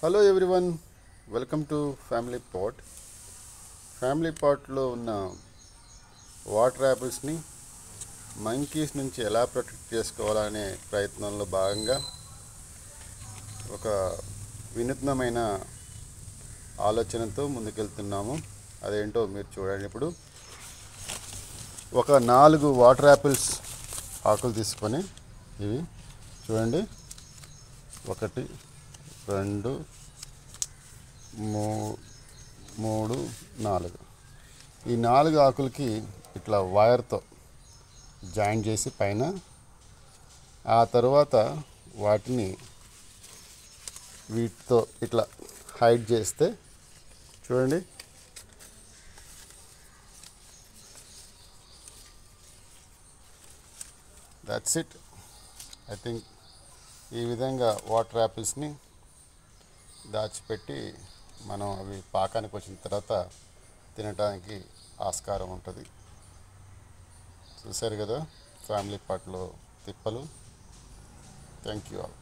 Hello everyone, welcome to family pot. Family పాట్లో ఉన్న water యాపిల్స్ని monkeys నుంచి ఎలా ప్రొటెక్ట్ చేసుకోవాలనే ప్రయత్నంలో భాగంగా ఒక వినూత్నమైన ఆలోచనతో ముందుకెళ్తున్నాము. అదేంటో మీరు చూడండి. ఇప్పుడు ఒక 4 వాటర్ యాపిల్స్ ఆకులు తీసుకొని ఇవి చూడండి, 1 2 3 4 ఈ 4 ఆకులకి ఇట్లా వైర్తో జాయిన్ చేసి పైన, ఆ తర్వాత వాటిని వీటితో ఇట్లా హైడ్ చేస్తే చూడండి, దట్స్ ఇట్. ఐ థింక్ ఈ విధంగా వాటర్ యాపిల్స్ని దాచిపెట్టి మనం అవి పాకానికి వచ్చిన తర్వాత తినడానికి ఆస్కారం ఉంటుంది. చూశారు కదా ఫ్యామిలీ పాట్లో తిప్పలు. Thank you all.